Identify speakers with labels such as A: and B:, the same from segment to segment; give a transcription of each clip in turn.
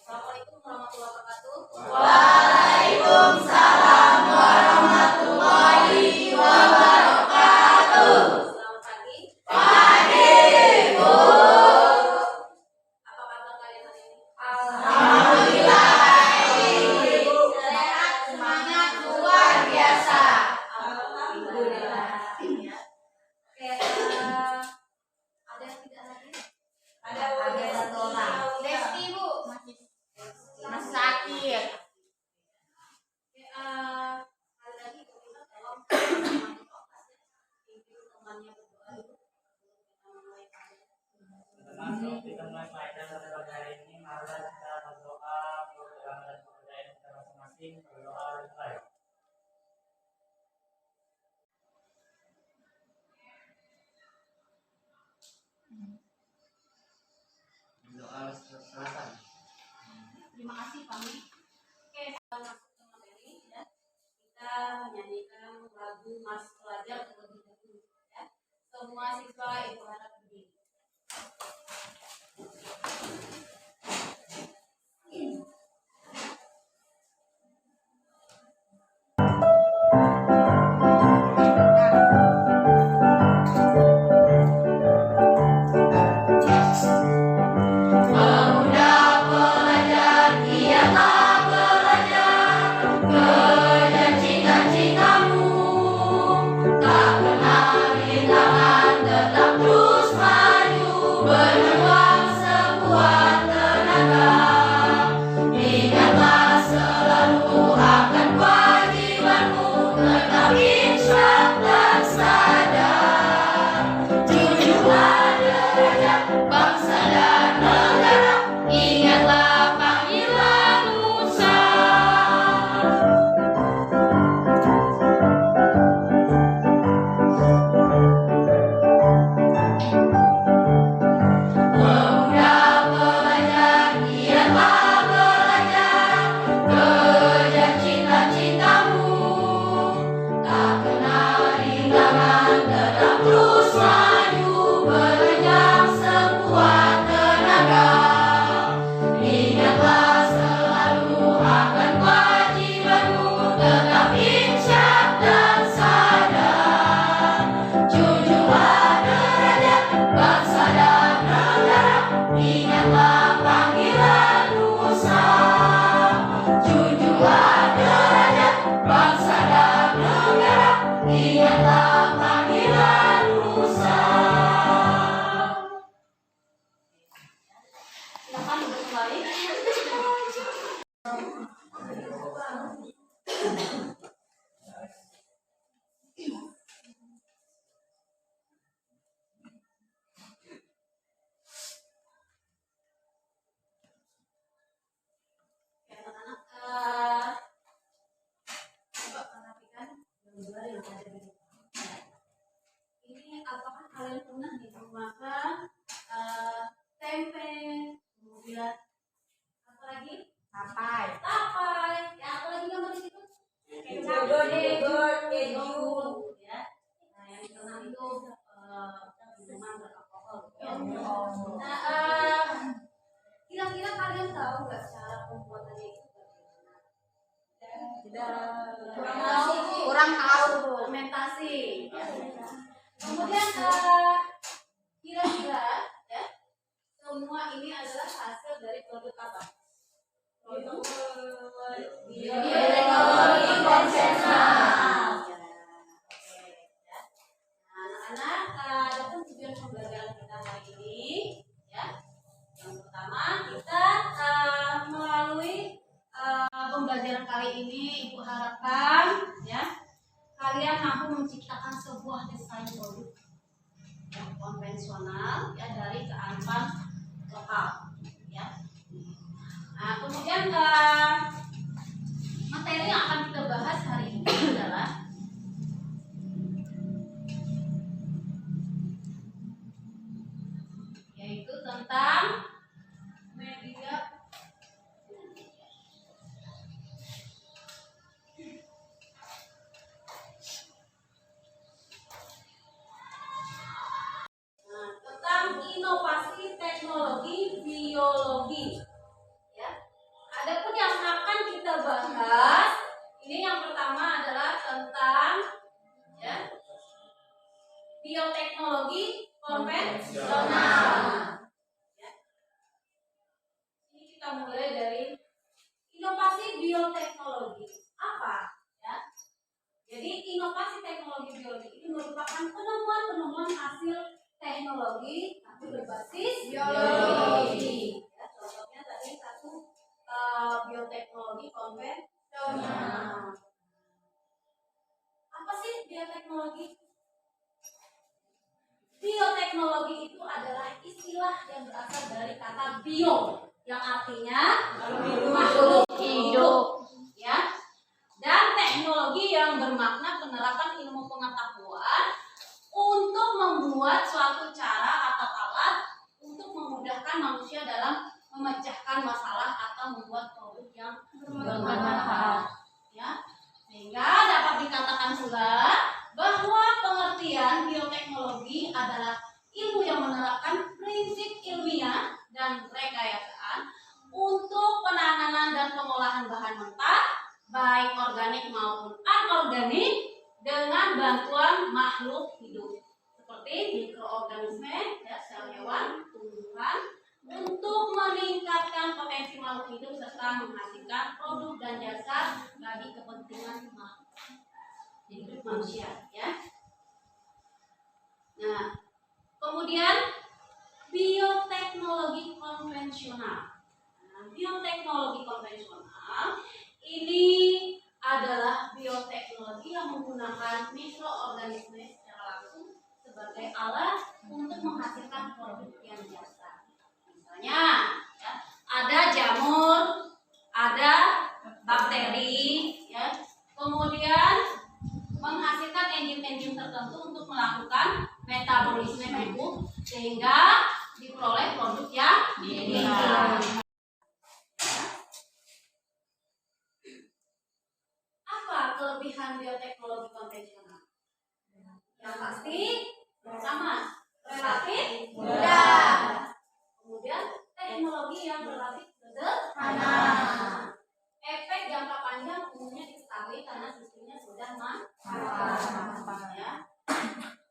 A: Assalamualaikum warahmatullahi wabarakatuh.
B: Waalaikumsalam warahmatullahi wabarakatuh.
A: Selamat pagi.
B: Pagi, Bu.
A: Apa kabar kalian hari ini?
B: Alhamdulillah baik, Bu. Sehat, semangat, luar biasa.
A: Alhamdulillah. Ya. Oke, ada yang tidak lagi?
B: Ada satu orang. Desti, Bu. Masih sakit.
A: Oke, hari lagi kita tolong temannya berdoa dulu.
C: Sebelum kita mulai pelajaran pada pagi hari ini, marilah kita berdoa untuk agama dan kebudayaan kita masing-masing. Berdoa dimulai. Doa selesai.
A: Terima kasih kami. Oke, kita masuk ke materi ya. Kita menyanyikan lagu Mas Pelajar terlebih dahulu ya. Semua siswa Ibu harap berdiri.
B: Pemuda pelajar, giatlah belajar, kejar cita-citamu. Tak kenal rintangan, tetap terus maju, berjuang sekuat tenaga. Ingatlah selalu akan kewajibanmu, tetap insyaf dan sadar. Junjunglah derajat bangsa dan negara, ingatlah panggilan Musa. Pemuda pelajar, giatlah belajar, kejar cita-citamu. Tak kenal rintangan, tetap terus maju, berjuang sekuat tenaga. Ingatlah selalu akan kewajibanmu, tetap insyaf dan sadar. Junjunglah derajat bangsa dan negara, ingatlah panggilan Musa. Junjunglah derajat bangsa dan negara, ingatlah panggilan Musa.
A: Silakan duduk kembali. Oke, anak-anak, coba perhatikan gambar yang ada di depan. Ini apakah kalian pernah nih makan tempe, kemudian apa lagi?
B: Sampai.
A: Tapai. Ya, apa lagi gambar di situ? Keju, ya. Nah, yang di tengah itu minuman beralkohol. Ya. Nah, kira-kira kalian tahu nggak cara pembuatannya itu bagaimana?
B: Kurang tahu, Bu.
A: Fermentasi. Ya. Kemudian kira-kira ya semua ini adalah hasil dari produk apa? Produk
B: Bioteknologi konvensional.
A: Ya, oke, ya. Nah, anak-anak, adapun tujuan pembelajaran kita hari ini, ya. Yang pertama, kita melalui pembelajaran kali ini, Ibu harapkan, ya, kalian mampu menciptakan sebuah desain produk. konvensional ya dari kearifan lokal ya. Nah, kemudian materi yang akan kita bahas hari ini adalah yaitu tentang media. Nah, tentang inovasi teknologi biologi. Ya. Adapun yang akan kita bahas, ini yang pertama adalah tentang ya, bioteknologi konvensional. Ya. Ini kita mulai dari inovasi bioteknologi. Apa? Ya. Jadi inovasi teknologi biologi ini merupakan penemuan-penemuan hasil teknologi tapi berbasis biologi. Ya, contohnya tadi satu bioteknologi konvensional. Apa sih bioteknologi? Bioteknologi itu adalah istilah yang berasal dari kata bio yang artinya makhluk hidup, ya. Dan teknologi yang bermakna penerapan ilmu pengetahuan untuk membuat suatu cara atau alat untuk memudahkan manusia dalam memecahkan masalah atau membuat produk yang bermanfaat, ya. Sehingga dapat dikatakan pula bahwa pengertian bioteknologi adalah ilmu yang menerapkan prinsip ilmiah dan rekayasaan untuk penanganan dan pengolahan bahan mentah baik organik maupun anorganik dengan bantuan makhluk hidup seperti mikroorganisme, ya, sel hewan, tumbuhan untuk meningkatkan potensi makhluk hidup serta menghasilkan produk dan jasa bagi kepentingan hidup manusia, ya. Nah, kemudian bioteknologi konvensional. Nah, bioteknologi konvensional ini adalah bioteknologi yang menggunakan mikroorganisme secara langsung sebagai alat untuk menghasilkan produk yang jasa. Misalnya, ya, ada jamur, ada bakteri, ya, kemudian menghasilkan enzim-enzim tertentu untuk melakukan metabolisme tubuh sehingga diperoleh produk yang diinginkan. Apa kelebihan bioteknologi konvensional? Yang pasti pertama, relatif mudah. Kemudian teknologi yang relatif sederhana. Efek jangka panjang umumnya diketahui karena sistemnya sudah matang. Ya.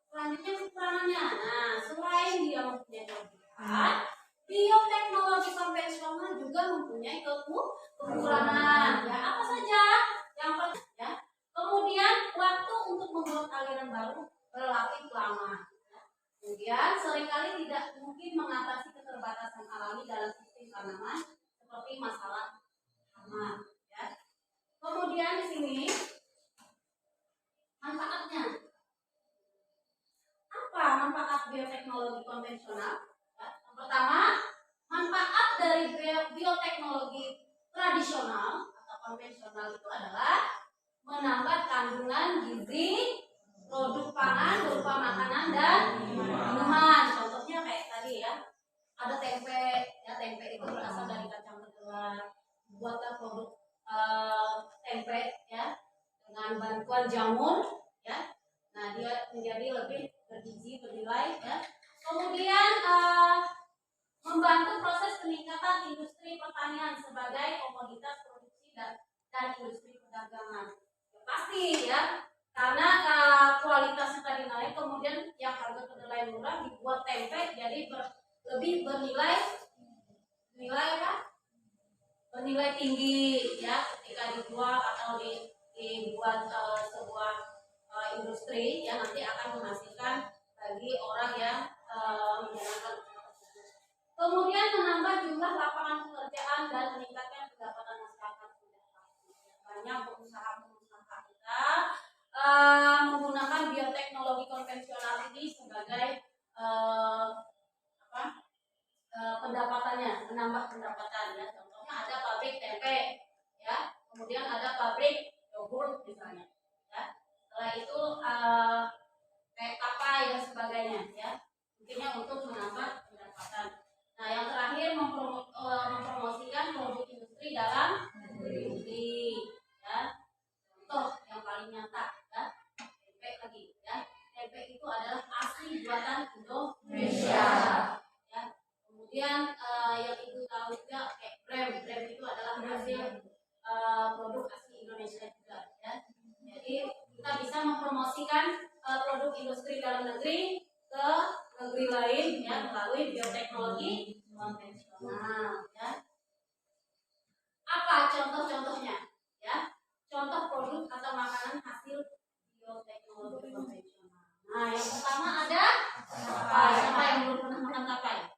A: Selanjutnya kekurangannya. Nah, selain dia mempunyai kelebihan, bioteknologi konvensional juga mempunyai kekurangan. Ya, apa saja? Yang pertama, ya, kemudian waktu untuk membuat aliran baru relatif lama. Ya. Kemudian seringkali tidak mungkin mengatasi keterbatasan alami dalam sistem tanaman seperti masalah hama. Ya. Kemudian di sini manfaatnya. Apa manfaat bioteknologi konvensional? Ya. Yang pertama, manfaat dari bioteknologi tradisional atau konvensional itu adalah menambah kandungan gizi produk pangan berupa makanan dan minuman. Contohnya kayak tadi, ya, ada tempe, ya, tempe itu berasal dari kacang kedelai. Buatlah produk tempe, ya, dengan bantuan jamur, ya. Nah, dia menjadi lebih bergizi, bernilai, ya. Kemudian membantu proses peningkatan industri pertanian sebagai komoditas produksi dan industri perdagangan. Ya, pasti, ya, karena kualitasnya tadi naik, kemudian yang harga kedelai murah dibuat tempe jadi lebih bernilai bernilai tinggi, ya, ketika dijual atau dibuat sebuah industri, ya, nanti akan menghasilkan bagi orang yang menjalankan. Kemudian menambah jumlah lapangan pekerjaan dan meningkatkan pendapatan masyarakat. Banyak pengusaha-pengusaha kita menggunakan bioteknologi konvensional ini sebagai sebagainya ya. Intinya untuk menambah pendapatan. Nah, yang terakhir mempromosikan produk industri dalam negeri ya. Contoh yang paling nyata ya, tempe lagi ya. Tempe itu adalah asli buatan Indonesia ya. Kemudian yang ibu tahu juga kayak brem itu adalah hasil produk asli Indonesia juga ya. Jadi kita bisa mempromosikan produk industri dalam negeri ke negeri lain ya melalui bioteknologi konvensional ya. Apa contoh-contohnya ya? Contoh produk atau makanan hasil bioteknologi konvensional. Nah, yang pertama ada tapai. Siapa yang belum pernah makan tapai?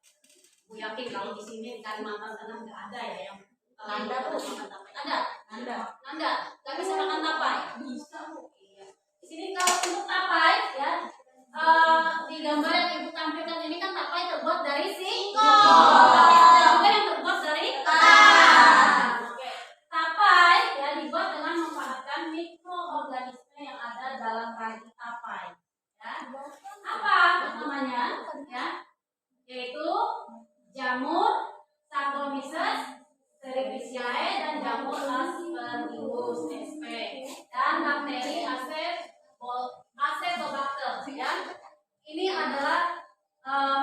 A: Aku yakin kalau di sini di Kalimantan Tengah nggak ada ya yang Nanda tuh makan tapai. Ada? Nanda. Nggak bisa makan tapai? Bisa. Iya. Di sini kalau untuk tapai ya, di gambar yang ibu tampilkan ini kan tapai terbuat dari singkong. Tapi ada juga yang terbuat dari ketan. Oke. Tapai ya dibuat dengan memanfaatkan mikroorganisme yang ada dalam ragi tapai. Ya. Apa namanya? Ya. Yaitu jamur Saccharomyces cerevisiae dan jamur Aspergillus sp dan bakteri Acetobacter ya. Ini adalah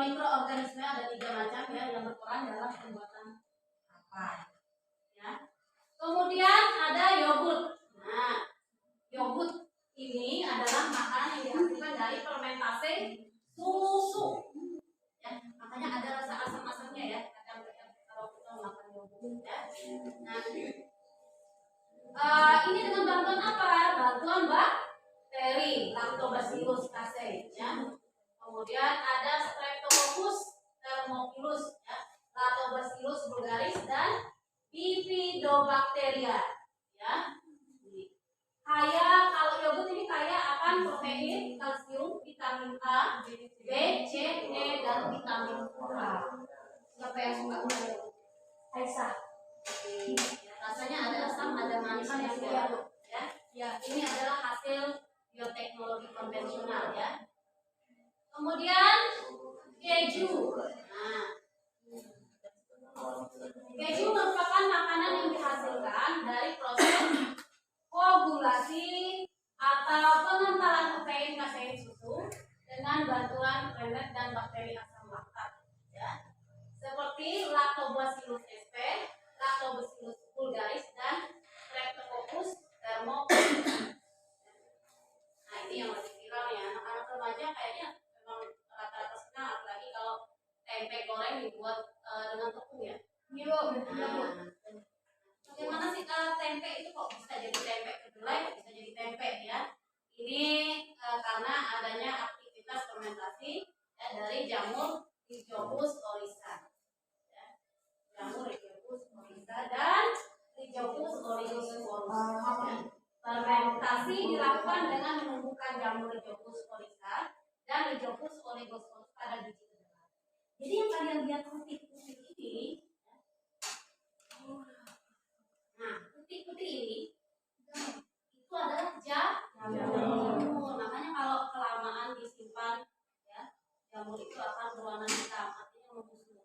A: mikroorganisme, ada 3 macam ya yang berperan dalam pembuatan tapai ya. Kemudian ada yogurt. Nah, yogurt ini adalah makanan yang dihasilkan dari fermentasi susu ya. Makanya ada rasa asam-asamnya ya kadang-kadang kalau kita makan yogurt ya. Nah, ini dengan bantuan apa? Bantuan bakteri Lactobacillus casei ya. Kemudian ada Streptococcus thermophilus ya, Lactobacillus vulgaris dan Bifidobacteria ya. Kaya, kalau yogurt ini kaya akan protein, kalsium, vitamin A, B, C, E dan vitamin K. Siapa yang suka yogurt? Aisyah. Rasanya ada asam, ada manisnya ya. Ini adalah hasil bioteknologi konvensional ya. Kemudian keju. Nah, keju merupakan makanan yang dihasilkan dari proses koagulasi atau pengentalan protein kasein susu dengan bantuan ferment dan bakteri asam laktat ya. Seperti Lactobacillus sp, Lactobacillus vulgaris dan Streptococcus thermophilus. Nah, ini yang lagi viral ya, anak-anak remaja kayaknya memang rata-rata senang, apalagi kalau tempe goreng dibuat dengan tepung ya. Bagaimana sih tempe itu kok bisa jadi tempe kedelai, bisa jadi tempe ya? Ini karena adanya aktivitas fermentasi ya, dari jamur Rhizopus oryza. Ya. Jamur Rhizopus oryza dan Rhizopus oryzosporus. Ya. Fermentasi dilakukan dengan menumbuhkan jamur Rhizopus oryza dan Rhizopus oryzosporus pada biji kedelai. Jadi yang kalian lihat putih-putih ini, nah putih-putih ini itu adalah jamur. Makanya kalau kelamaan disimpan, ya jamur itu akan berwarna hitam, artinya membusuk.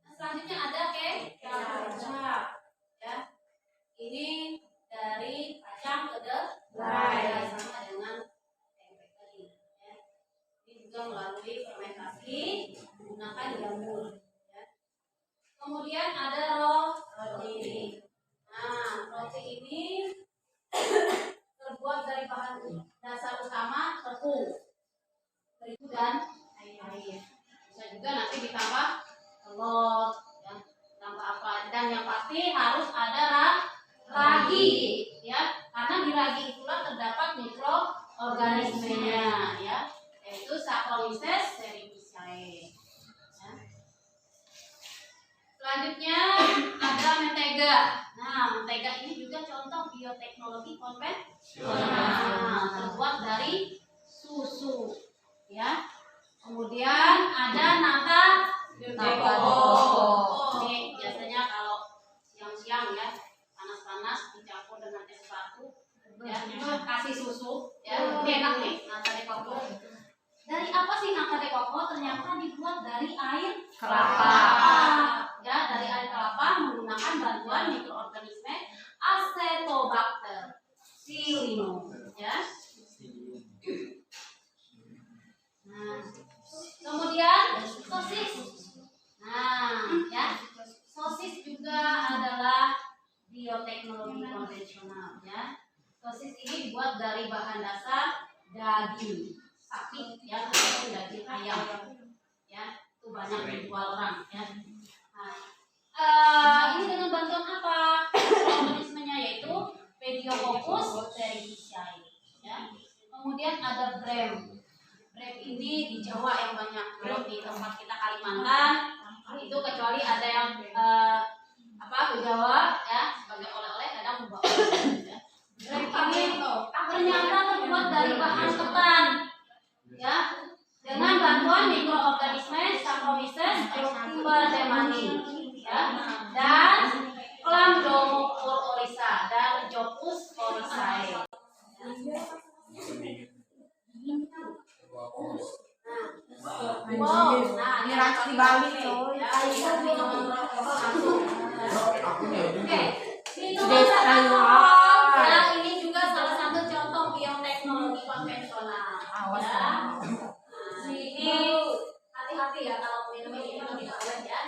A: Nah, selanjutnya ada kecap. Ya, ini dari kacang kedelai sama dengan tempe tadi. Ya. Ini juga melalui fermentasi menggunakan jamur. Ya. Kemudian ada roti. Nah, roti ini terbuat dari bahan dasar utama tepung, terigu dan air. Bisa juga nanti ditambah telur, ya, tambah apa? Dan yang pasti harus ada ragi, ya, karena di ragi itulah terdapat mikroorganismenya, ya, yaitu Saccharomyces cerevisiae. Ya. Selanjutnya ada mentega. Nah, mentega ini juga contoh bioteknologi konvensional, terbuat dari susu, ya. Kemudian ada nata deco. Ini biasanya kalau siang-siang ya, panas-panas dicampur dengan es batu, ya, kasih susu, ya, enak nih. Nah, apa sih nangka de coco? Ternyata dibuat dari air
B: Kelapa.
A: Ya, dari air kelapa menggunakan bantuan mikroorganisme Acetobacter pseudomonas, ya. Nah, kemudian sosis. Nah, ya, sosis juga adalah bioteknologi konvensional, ya. Sosis ini dibuat dari bahan dasar daging sapi, ya, ataupun daging ayam, ya. Itu banyak dijual orang, ya. Nah, ini dengan bantuan apa? Organismenya yaitu Pediococcus cerevisiae, ya. Kemudian ada brem. Brem ini di Jawa yang banyak, kalau di tempat kita Kalimantan itu kecuali ada yang ke Jawa, ya, sebagai oleh-oleh kadang membawa. Ya. Brem ini ternyata terbuat dari bahan ketan, ya, dengan bantuan mikroorganisme Saccharomyces erythromani, ya, dan Chlamydophora oryza dan Rhizopus oryzae. Wow, nah
B: Ini reaksi Bali,
A: coy.
B: coy.
A: Oke,
B: Sudah sekali,
A: ya, ini juga salah satu contoh bioteknologi konvensional.
B: Awas,
A: Ya.
B: awas.
A: Nah, ini hati-hati ya kalau minum ini tidak boleh, ya.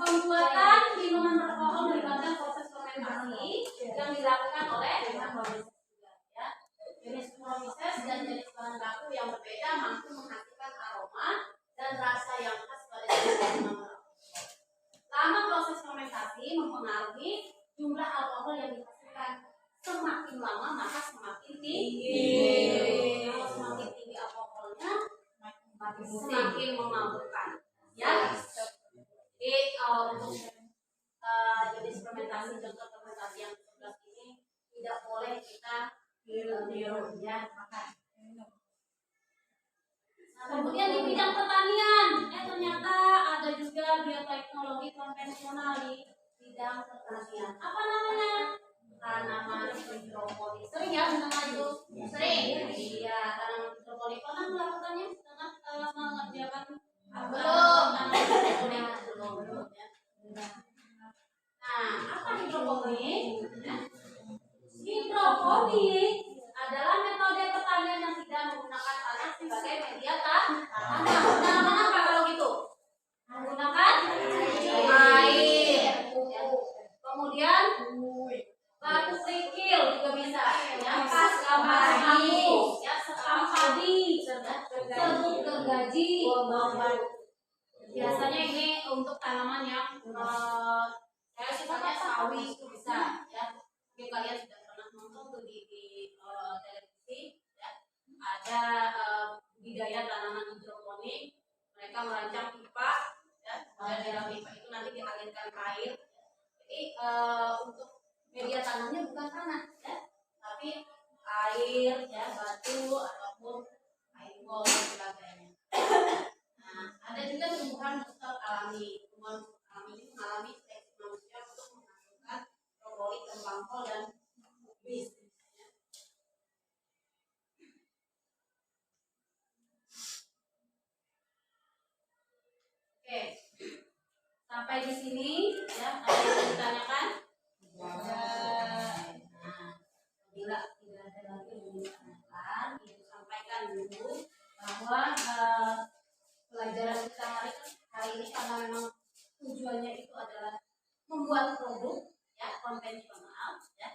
A: Pembuatan minuman beralkohol melibatkan proses fermentasi yang dilakukan oleh ya. Jenis proses dan jenis bahan baku yang berbeda mampu menghasilkan aroma dan rasa yang khas pada jenis minuman beralkohol. Lama proses fermentasi mempengaruhi jumlah alkohol yang dihasilkan. Semakin lama maka semakin tinggi. Kalau semakin tinggi alkoholnya, semakin memabukkan. Ya. Jadi untuk jenis fermentasi, contoh fermentasi yang 11 ini tidak boleh kita minum, ya. Nah, kemudian di bidang pertanian, ternyata ada juga bioteknologi konvensional di bidang pertanian. Apa namanya? Tanaman hidroponik. Sering ya mendengar itu? Sering. Iya, tanaman hidroponik. Pernah melakukannya dengan mengerjakan tanaman hidroponik belum? Ya. Nah, apa hidroponik? Hidroponik adalah metode pertanian yang tidak menggunakan tanah sebagai media tanam. Tanaman apa kalau gitu? Menggunakan air. Kemudian batu kerikil juga bisa, ya, sekam kayu, ya, sekam padi, serbuk gergaji. Biasanya ini untuk tanaman yang kayak sifatnya sawi itu bisa, ya. Mungkin kalian sudah pernah nonton tuh di televisi, ya. Ada budidaya tanaman hidroponik. Mereka merancang pipa, ya. Dan dalam pipa itu nanti dialirkan air. Jadi untuk media tanamnya bukan tanah, ya, tapi air, ya, batu ataupun air bol dan sebagainya. Nah, ada juga tumbuhan booster alami. Tumbuhan alami ini mengalami seleksi manusia untuk menghasilkan brokoli, kembang kol dan kubis. Oke, sampai di sini, ya, ada yang ditanyakan? Nah, bila tidak ada lagi yang ditanyakan, ibu sampaikan dulu bahwa pelajaran kita hari ini karena memang tujuannya itu adalah membuat produk, ya, konvensional, ya.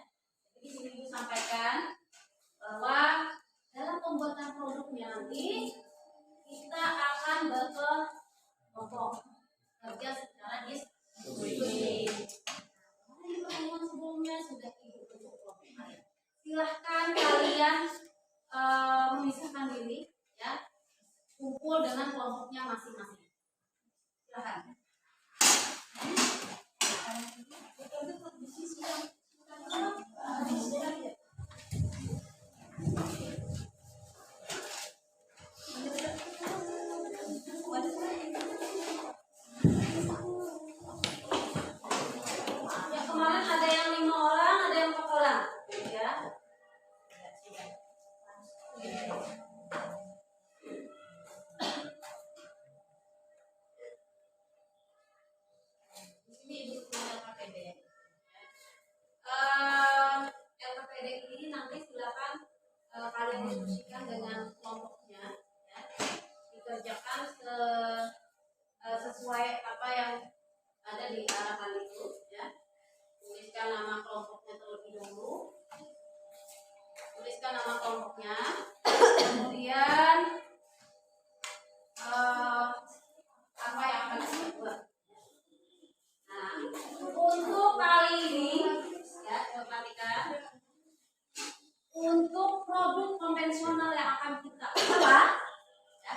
A: Jadi sini ibu sampaikan bahwa dalam pembuatan produknya nanti kita akan berkelompok kerja secara diskusi. Di pertemuan sebelumnya sudah ibu bentuk kelompok. Silahkan kalian memisahkan diri, ya, kumpul dengan kelompoknya masing-masing. Silahkan. Ya, kemarin ada yang 5 orang, ada yang 4 orang, ya. kalian diskusikan dengan kelompoknya, ya. Dikerjakan sesuai apa yang ada di arahan itu, ya. Tuliskan nama kelompoknya terlebih dahulu. Tuliskan nama kelompoknya, kemudian apa yang akan kita buat. Nah, untuk kali ini, ya, coba perhatikan. Untuk produk konvensional yang akan kita olah, ya,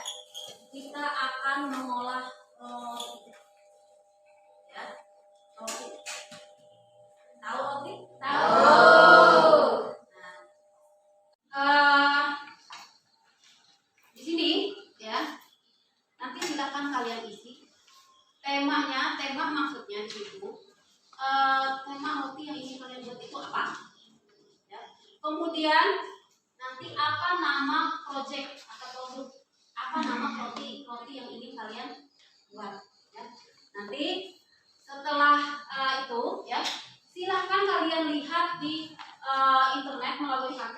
A: kita akan mengolah roti, ya, roti. Tahu roti? Tahu. Nah, di sini, ya, nanti silakan kalian isi temanya. Tema maksudnya di situ, tema roti yang ingin kalian buat itu apa? Ya. Kemudian nanti apa nama project atau produk, apa nama roti yang ingin kalian buat, ya. Nanti setelah itu, ya, silahkan kalian lihat di internet melalui HP,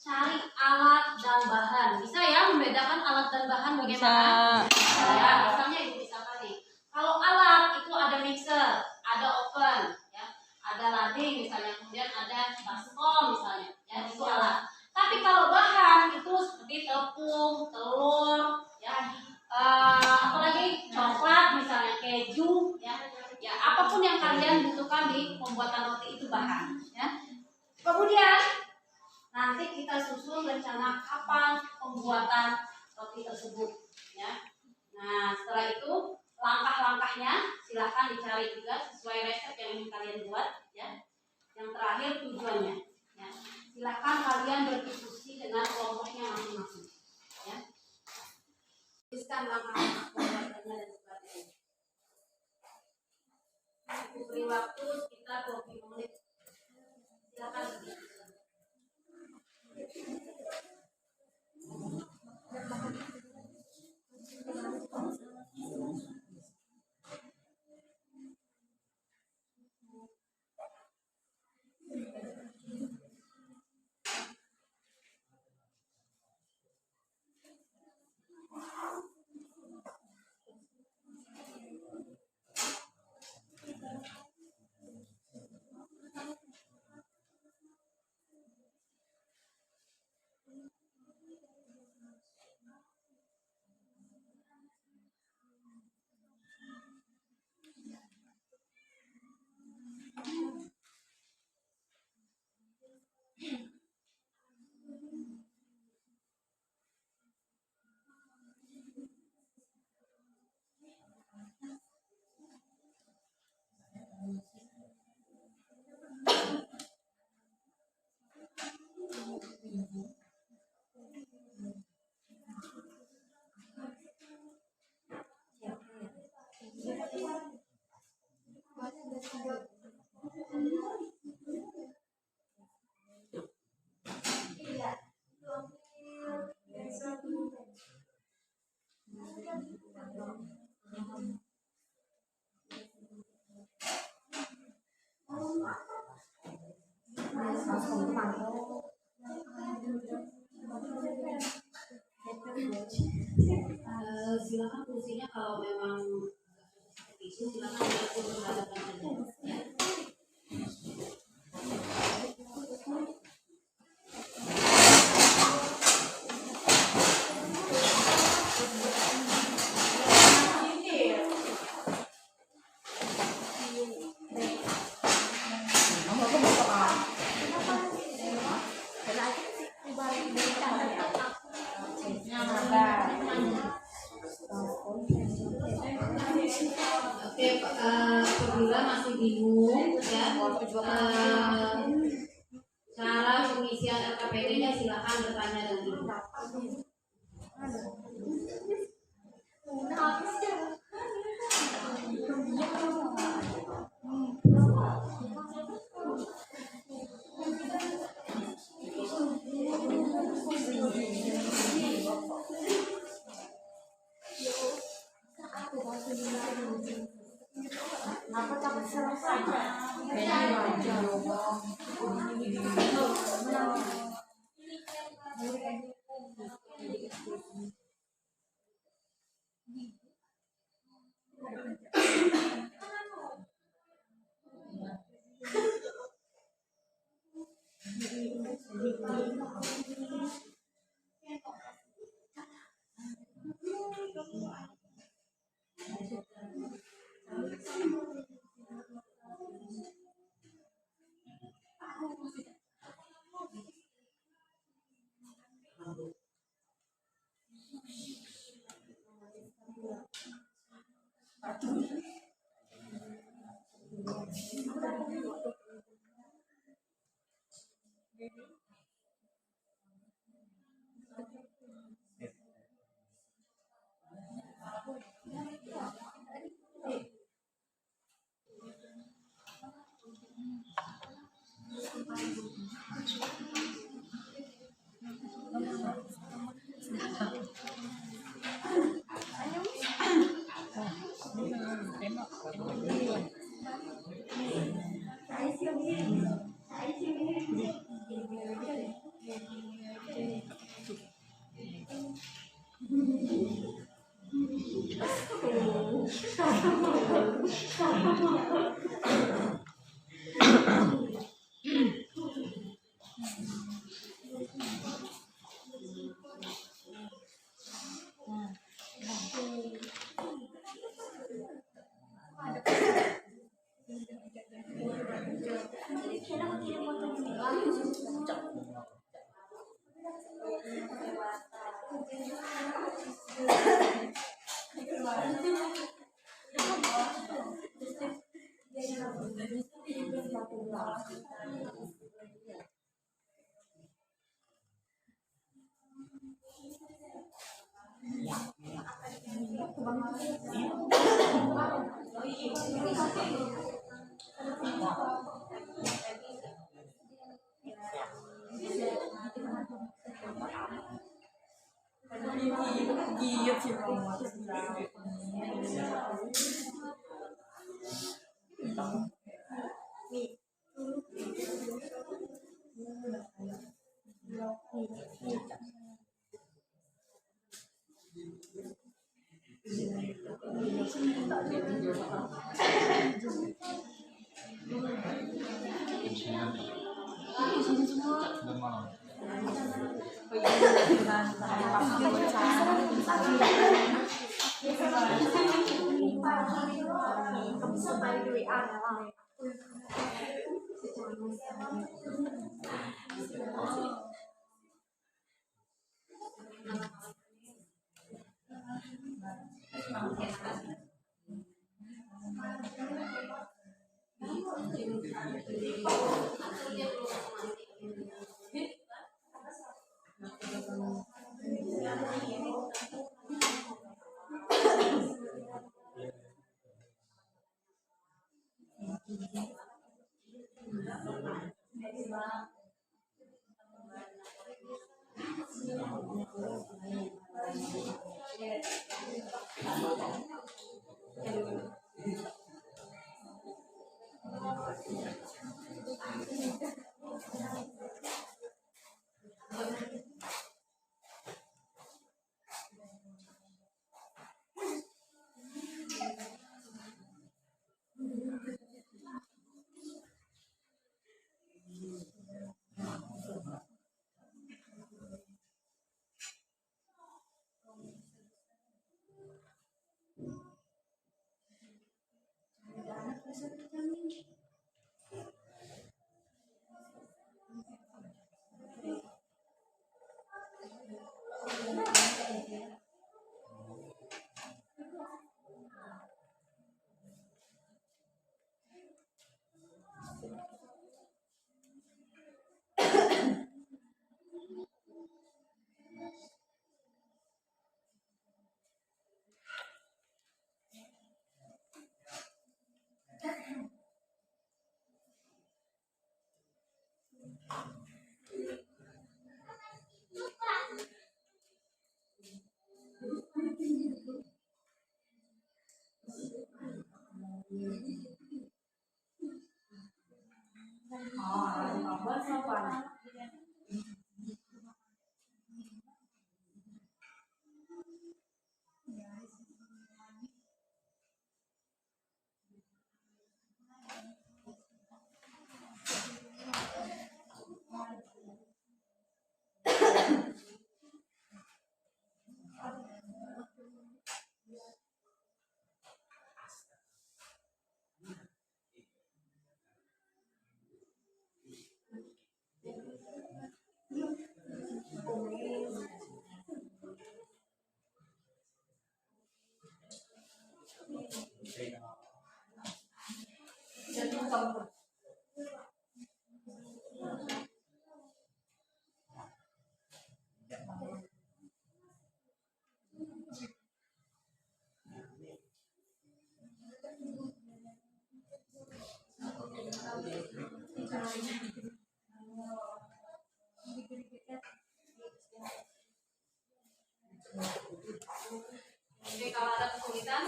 A: cari alat dan bahan. Bisa ya membedakan alat dan bahan bagaimana? Bisa. Ya, misalnya ibu misalkan nih, kalau alat itu ada mixer, ada oven, ya, ada lading misalnya, kemudian ada baskom misalnya, ya, itu alat. Tapi kalau bahan itu seperti tepung, telur, ya, apalagi coklat misalnya, keju, ya, apapun yang kalian butuhkan di pembuatan roti itu bahan, ya. Kemudian nanti kita susun rencana kapan pembuatan roti tersebut, ya. Nah, setelah itu langkah-langkahnya silahkan dicari juga sesuai resep yang ingin kalian buat, ya. Yang terakhir tujuannya, ya. Silahkan kalian berdiskusi dengan kelompoknya masing-masing, ya. Tuliskan langkah-langkah pembuatannya dan sebagainya. Beri waktu sekitar 20 menit. Silakan berdiskusi. Silakan kursinya kalau memang seperti itu silakan berhadapan saja, ya. Oke, apabila masih bingung, ya, cara pengisian RKPD-nya silakan bertanya dan ibu.
B: Apa takut selesai?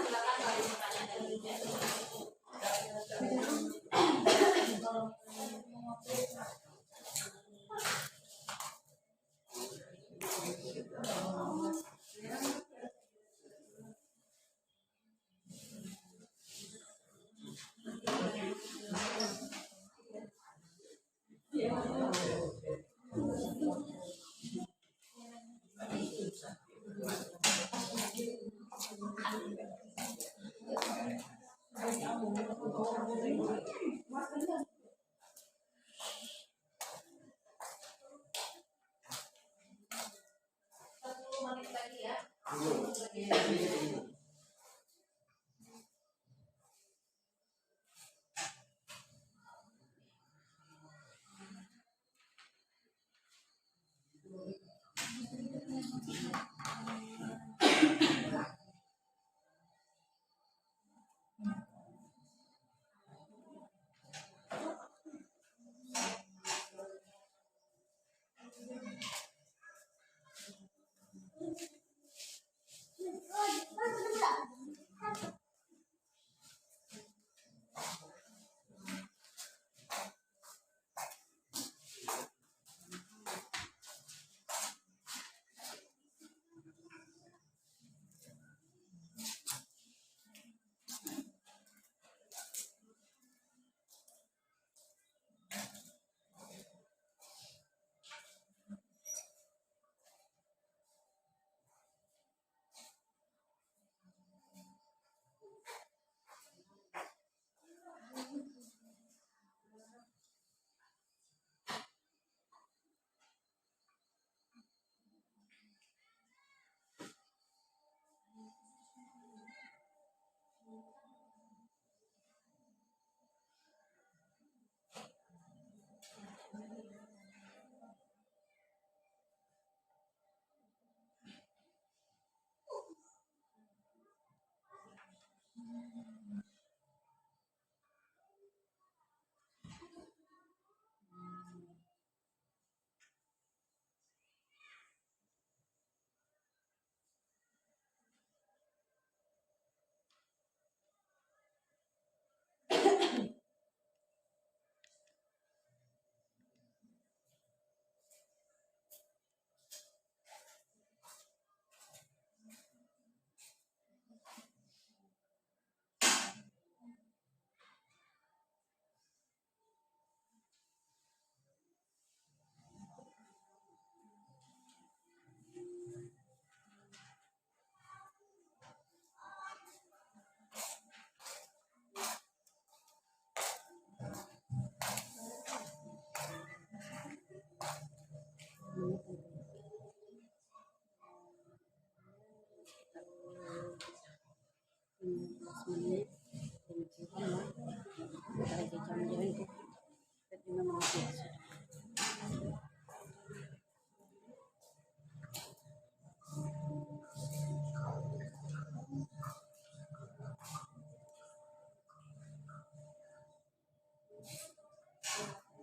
A: silakan kalau mau tanya dari ya.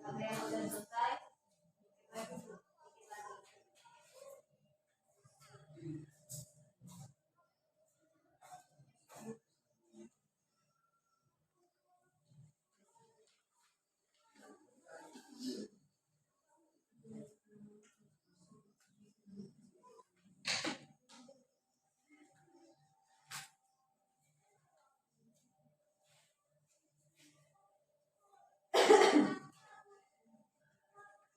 A: Sampai yang sudah selesai, kita duduk sedikit lagi.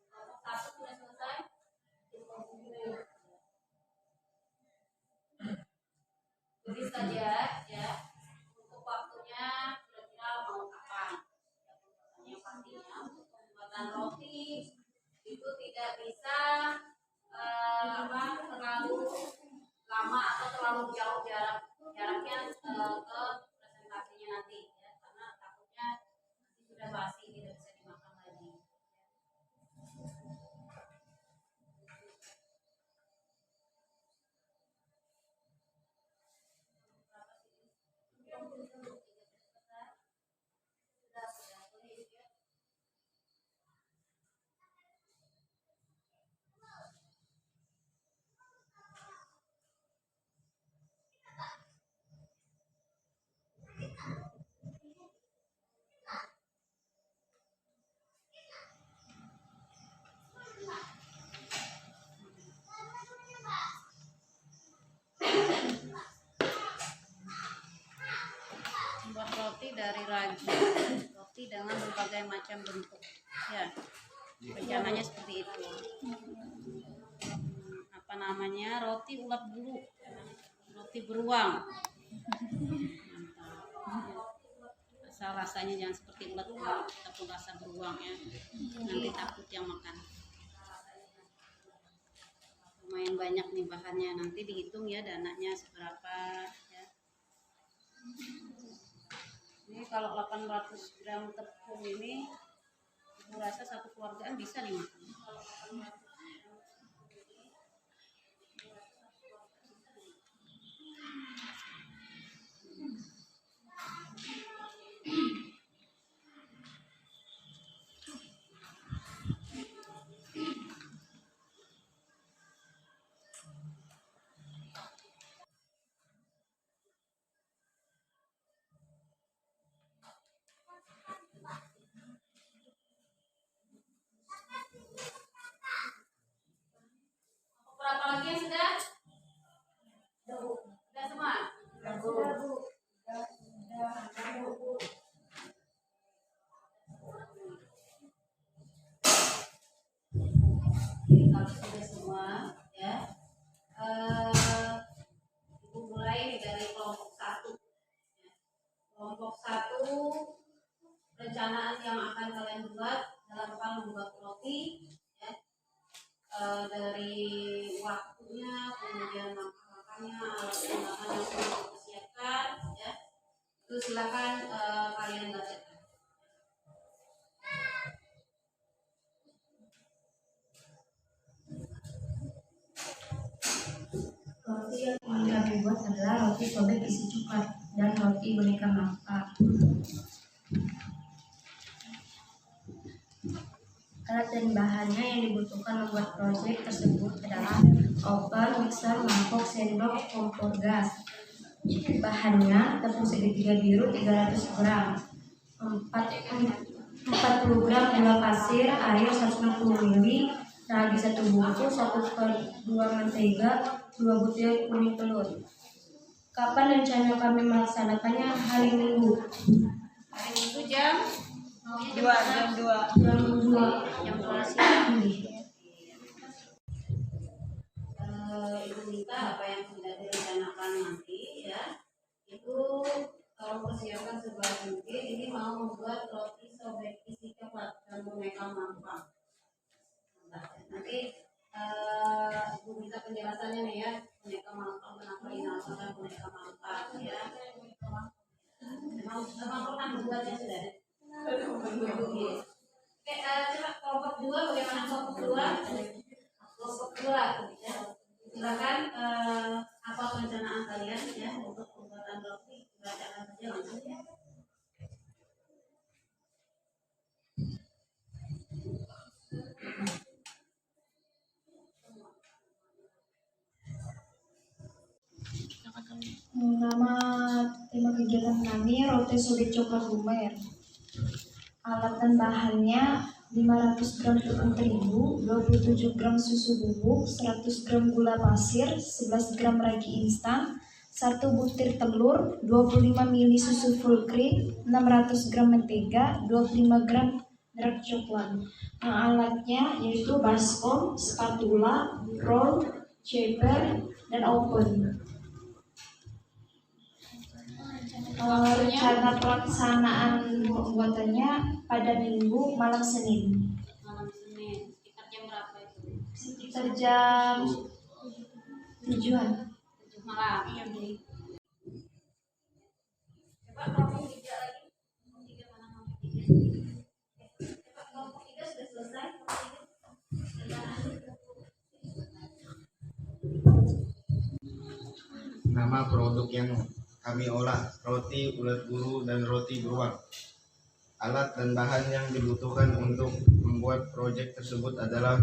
A: Kelompok 1 sudah selesai. Tulis saja ya untuk waktunya kira-kira mau kapan. Yang pastinya untuk pembuatan roti itu tidak bisa terlalu lama atau terlalu jauh jaraknya ke presentasinya nanti ya, karena takutnya nanti sudah basi tidak bisa dimakan lagi. Sudah boleh ya. berbagai macam bentuk. Ya, rencananya seperti itu. Apa namanya? Roti ulat bulu, roti beruang. Asal rasanya jangan seperti ulat-ulat ataupun rasa beruang ya. Nanti takut yang makan. Lumayan banyak nih bahannya, nanti dihitung ya dananya seberapa ya. Ini kalau 800 gram tepung ini aku rasa satu keluargaan bisa nih makan. Berapa lagi yang sudah? Sudah semua? Kalau sudah semua ya, ibu mulai nih dari kelompok 1 ya. Kelompok 1 perencanaan yang akan kalian buat dalam hal membuat roti ya. Dari waktunya, kemudian makan-makannya, alat-alat yang perlu dipersiapkan ya, itu silakan kalian bacakan.
D: Roti yang ingin kami buat adalah roti sobek isi coklat dan roti boneka mangga. Alat dan bahannya yang dibutuhkan membuat proyek tersebut adalah oven, mixer, mangkok, sendok, kompor gas. Bahannya tepung segitiga biru 300 gram, 40 gram gula pasir, air 160 ml, ragi 1 bungkus, 1/2 mentega, 2 butir kuning telur. Kapan rencana kami melaksanakannya? Hari Minggu.
A: Hari Minggu jam
B: 2 jam 2.
D: Jam 2.
A: jam 2 siang. Ibu minta apa yang sudah direncanakan nanti ya, itu kalau persiapan sebaik mungkin. Ini mau membuat roti sobek isi coklat dan boneka mangga. Nanti ibu minta penjelasannya nih ya, boneka mangga kenapa dinamakan boneka mangga ya. Memang pernah membuatnya sudah. Oke, coba kelompok 2 bagaimana kelompok 2? Kelompok 2 ya. Silakan apa perencanaan kalian ya untuk pembuatan roti, bacakan saja langsung ya.
D: Nama tema kegiatan kami roti sobek coklat lumer. Alat dan bahannya 500 gram tepung terigu, 27 gram susu bubuk, 100 gram gula pasir, 11 gram ragi instan, 1 butir telur, 25 ml susu full cream, 600 gram mentega, 25 gram dark coklat. Nah, alatnya yaitu baskom, spatula, roll, shaper, dan oven. Rencana pelaksanaan pembuatannya pada Minggu malam Senin.
A: Malam Senin, sekitar jam berapa itu?
D: Sekitar jam 7-an.
A: 7 malam. Iya, Bu. Coba kelompok 3 lagi. Kelompok 3 mana kelompok 3? Coba kelompok 3 sudah selesai.
E: Nama produk yang kami olah, roti ulat bulu dan roti beruang. Alat dan bahan yang dibutuhkan untuk membuat proyek tersebut adalah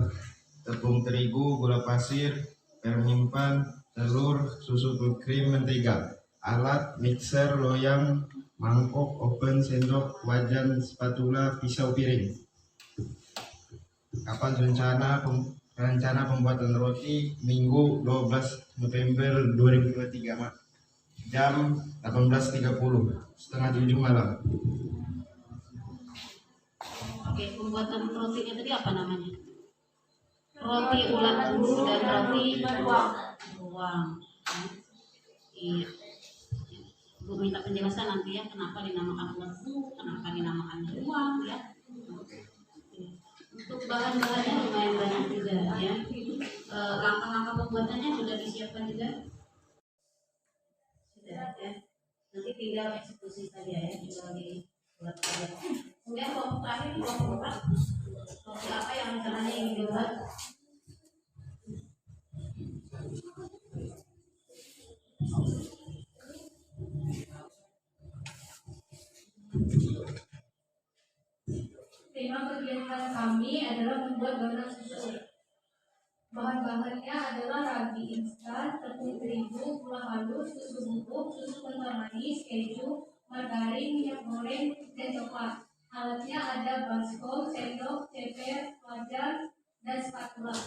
E: tepung terigu, gula pasir, penyimpan, telur, susu full cream, mentega. Alat mixer, loyang, mangkok, oven, sendok, wajan, spatula, pisau, piring. Kapan rencana pembuatan roti? Minggu 12 November 2023, Mak. Jam 18.30, setengah 7 malam.
A: Oke, pembuatan rotinya tadi apa namanya? Roti ulat bulu dan roti beruang. Iya. Bu minta penjelasan nanti ya, kenapa dinamakan ulat bulu, kenapa dinamakan beruang ya. Untuk bahan-bahannya lumayan banyak juga ya. Langkah-langkah pembuatannya sudah disiapkan juga. Sudah ya. Nanti tinggal eksekusi saja ya, tinggal dibuat saja. Kemudian kelompok terakhir, kelompok 4, roti apa yang rencananya ingin dibuat?
D: Tema kegiatan kami adalah membuat donat susu. Bahan-bahannya adalah ragi instan, tepung terigu, gula halus, susu bubuk, susu kental manis, keju, margarin, minyak goreng, dan coklat. Alatnya ada baskom, sendok, ceper, wajan, dan spatula.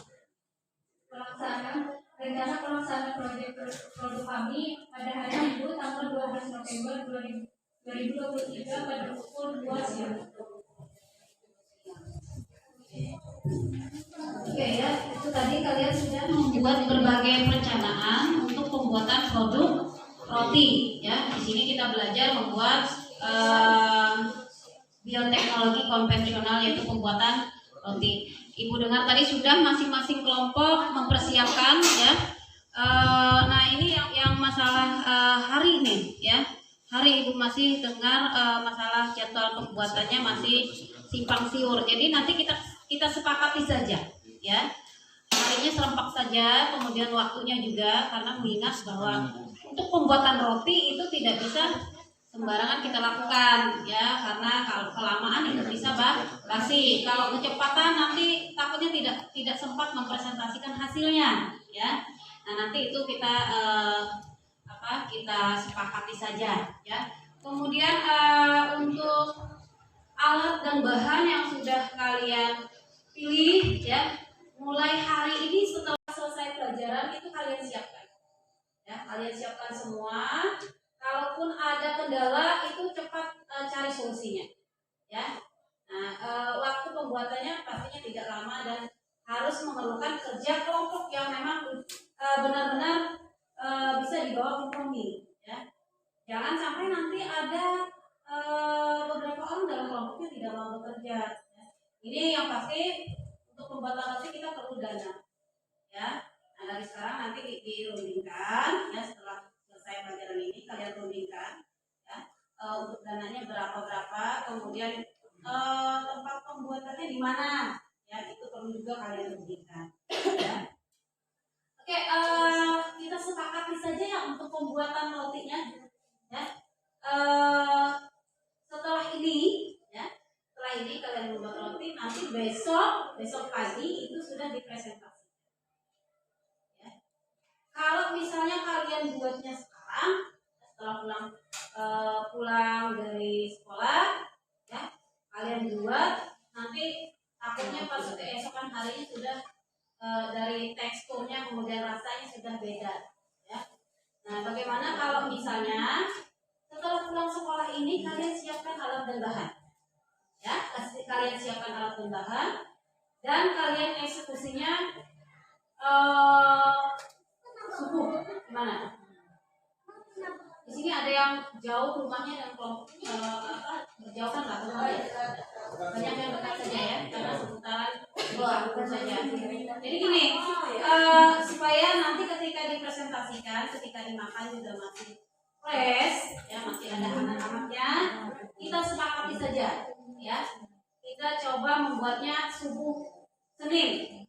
D: Rencana pelaksanaan proyek produk kami pada hari Minggu tanggal 12 November 2023 pada pukul 2 siang. Oke ya, itu tadi kalian sudah membuat berbagai perencanaan untuk pembuatan produk roti ya. Di sini kita belajar membuat bioteknologi konvensional yaitu pembuatan roti. Ibu dengar tadi sudah masing-masing kelompok mempersiapkan ya. Nah ini yang masalah hari ini ya. Hari Ibu masih dengar masalah jadwal pembuatannya masih simpang siur. Jadi nanti kita sepakati saja ya. Harinya serempak saja, kemudian waktunya juga, karena mengingat bahwa untuk pembuatan roti itu tidak bisa sembarangan kita lakukan ya, karena kalau kelamaan itu bisa basi. Kalau kecepatan nanti takutnya tidak sempat mempresentasikan hasilnya ya. Nah nanti itu kita kita sepakati saja ya. Kemudian untuk alat dan bahan yang sudah kalian pilih ya, mulai hari ini setelah selesai pelajaran itu kalian siapkan ya, kalian siapkan semua. Kalaupun ada kendala itu cepat cari solusinya ya. Nah waktu pembuatannya pastinya tidak lama dan harus memerlukan kerja kelompok yang memang benar-benar bisa dibawa kompromi ya. Jangan sampai nanti ada beberapa orang dalam kelompoknya tidak mau bekerja ya. Ini yang pasti untuk pembuatan roti kita perlu dana ya. Nah dari sekarang nanti dirundingkan ya, setelah selesai pelajaran ini kalian rundingkan ya, untuk dananya berapa, kemudian tempat pembuatannya di mana ya, itu perlu juga kalian rundingkan ya. Oke, kita sepakati saja ya untuk pembuatan rotinya ya. Setelah ini kalian membuat roti, nanti besok pagi itu sudah dipresentasikan ya. Kalau misalnya kalian buatnya sekarang setelah pulang dari sekolah ya, kalian buat, nanti takutnya pas keesokan harinya sudah dari teksturnya kemudian rasanya sudah beda ya. Nah bagaimana kalau misalnya setelah pulang sekolah ini kalian siapkan alat dan bahan ya, kalian siapkan alat dan bahan dan kalian eksekusinya subuh. Gimana? Di sini ada yang jauh rumahnya dan kelompok berjauhan lah rumahnya. Banyak yang dekat saja ya, karena seputaran bukan saja. Jadi gini, supaya nanti ketika dipresentasikan, ketika dimakan juga masih fresh ya, masih ada hangat-hangatnya, kita sepakati saja ya. Kita coba membuatnya subuh Senin.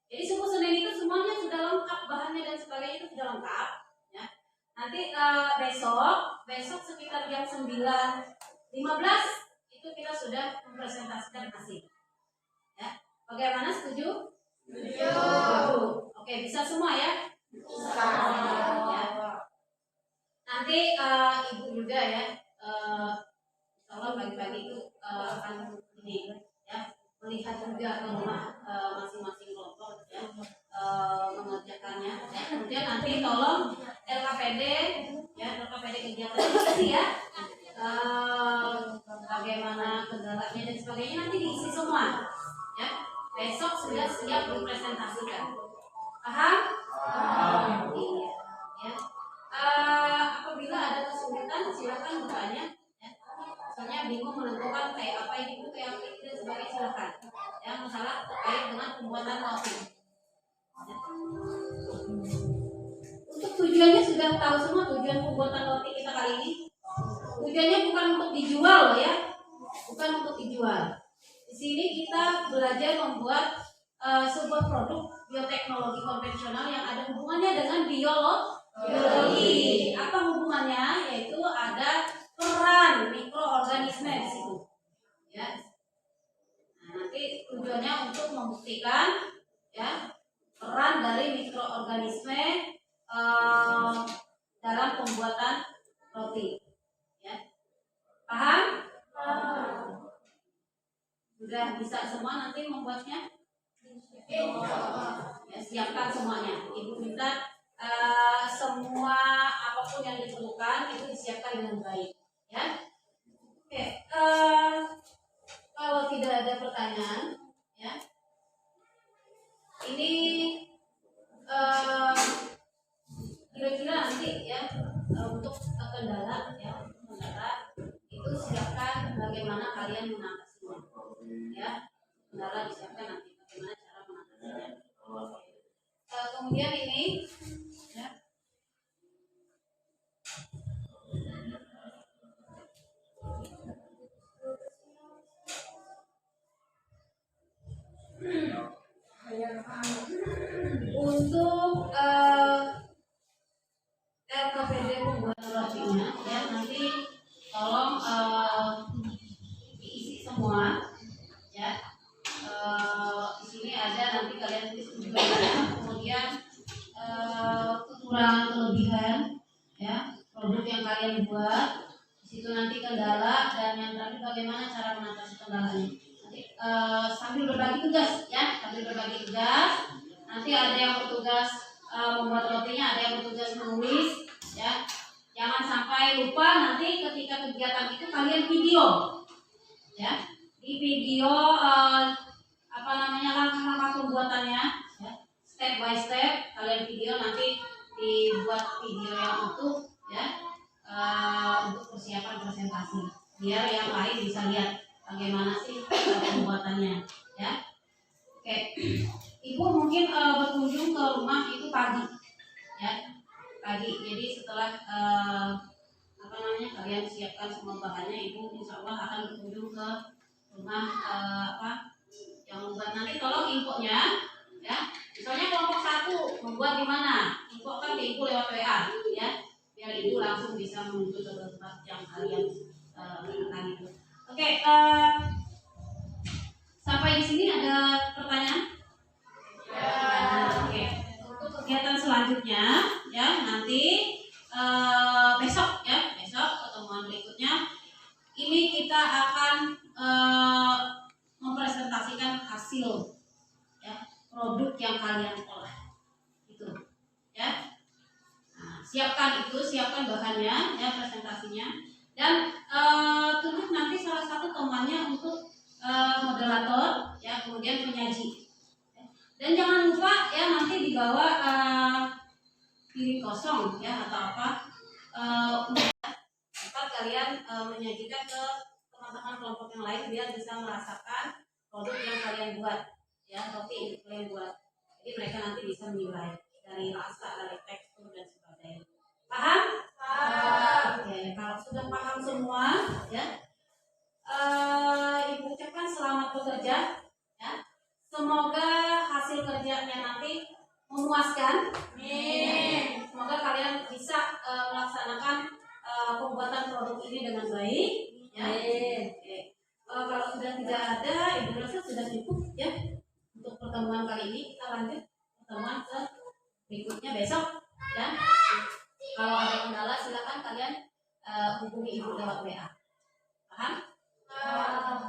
D: Jadi subuh Senin itu semuanya sudah lengkap, bahannya dan sebagainya itu sudah lengkap ya. Nanti besok sekitar jam 9.15 itu kita sudah mempresentasikan hasil ya. Bagaimana, setuju? Setuju. Oke, bisa semua ya? Bisa ya. Nanti ibu juga ya, insya pagi-pagi itu akan ini ya, melihat juga ke rumah masing-masing kelompok ya, mengerjakannya ya. Kemudian nanti tolong LKPD kegiatan diskusi ya, bagaimana kendala
A: bahannya dan sebagainya nanti diisi semua. Ya, besok sudah siap dipresentasikan. Paham? Iya. Ya. Apabila ada kesulitan silakan bertanya. Ya. Misalnya bingung menentukan kayak apa ini bu, kayak apa ini dan sebagainya silakan. Ya, masalah terkait dengan pembuatan roti. Ya. Untuk tujuannya sudah tahu semua tujuan pembuatan roti kita kali ini. Tujuannya bukan untuk dijual loh ya, bukan untuk dijual. Di sini kita belajar membuat sebuah produk bioteknologi konvensional yang ada hubungannya dengan biologi. Apa hubungannya? Yaitu ada peran mikroorganisme di situ. Ya. Nah, nanti tujuannya untuk membuktikan ya peran dari mikroorganisme dalam pembuatan roti. Ya. Paham? Sudah bisa semua nanti membuatnya? Ya, siapkan semuanya. Ibu minta semua apapun yang diperlukan itu disiapkan dengan baik. Ya. Oke. Kalau tidak ada pertanyaan, ya. Ini kira-kira nanti ya untuk kendala itu siapkan bagaimana kalian mengatasinya. Ya, kendala disiapkan nanti bagaimana cara mengatasinya. Kemudian ini ya. Untuk LKPD pembuatan rotinya ya nanti tolong diisi semua ya. Di sini ada nanti kalian tulis juga kemudian kekurangan kelebihan ya produk yang kalian buat. Di situ nanti kendala dan yang terakhir bagaimana cara mengatasi kendalanya. Nanti sambil berbagi tugas ya, sambil berbagi tugas. Nanti ada yang bertugas membuat rotinya, ada yang bertugas menulis ya. Jangan sampai lupa nanti ketika kegiatan itu kalian video ya. Di video langkah-langkah pembuatannya ya. Step by step kalian video nanti dibuat video yang utuh ya. Untuk persiapan presentasi biar yang lain bisa lihat bagaimana sih pembuatannya ya. Oke. Ibu mungkin berkunjung ke rumah itu pagi ya. Pagi. Jadi setelah kalian siapkan semua bahannya, ibu insya Allah akan berkunjung ke rumah yang membuat. Nanti tolong infonya ya. Misalnya kelompok 1 membuat di mana? Infokan ke ibu lewat WA ya. Biar ibu langsung bisa menuju ke tempat yang kalian lakukan itu. Oke, sampai di sini ada pertanyaan? Oke. Untuk kegiatan selanjutnya ya nanti besok pertemuan berikutnya ini kita akan mempresentasikan hasil ya produk yang kalian olah itu ya. Nah, siapkan bahannya ya presentasinya dan tulis nanti salah satu temannya untuk moderator ya kemudian penyaji. Dan jangan lupa ya nanti dibawa piring kosong ya atau apa tempat kalian menyajikan ke teman-teman kelompok yang lain biar bisa merasakan produk yang kalian buat ya roti yang kalian buat. Jadi mereka nanti bisa menilai dari rasa, dari tekstur dan sebagainya. Paham? Oke, kalau sudah paham semua ya ibu ucapkan selamat bekerja ya. Semoga hasil kerjanya nanti memuaskan. Amin. Semoga kalian bisa melaksanakan pembuatan produk ini dengan baik. Ya. Oke. Kalau sudah tidak ada, ibu rasa sudah cukup ya untuk pertemuan kali ini. Kita lanjut pertemuan ke berikutnya besok. Ya. Kalau ada kendala silakan kalian hubungi ibu lewat WA. Paham?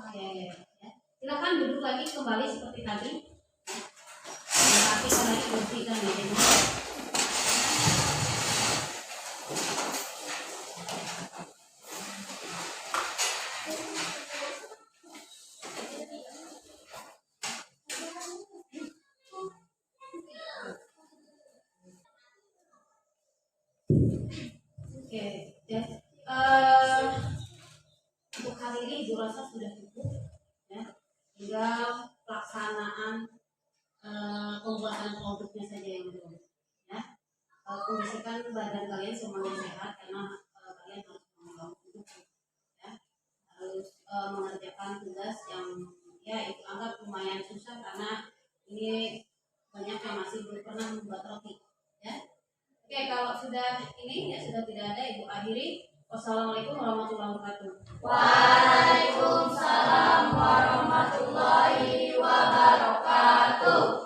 A: Oke. Ya. Silakan duduk lagi kembali seperti tadi. Tapi kalian bersihkan mejanya. Oke, ya. Untuk hari ini Ibu rasa sudah cukup, ya. Tinggal pelaksanaan pembuatan produknya saja yang belum, ya. Kondisikan badan kalian semuanya sehat karena kalian harus membangun tubuh, ya. Harus mengerjakan tugas yang ya itu anggap lumayan susah karena ini banyak yang masih belum pernah membuat roti, ya. Oke, kalau sudah ini ya sudah tidak ada, Ibu akhiri. Wassalamualaikum warahmatullahi wabarakatuh.
B: Waalaikumsalam warahmatullahi wabarakatuh.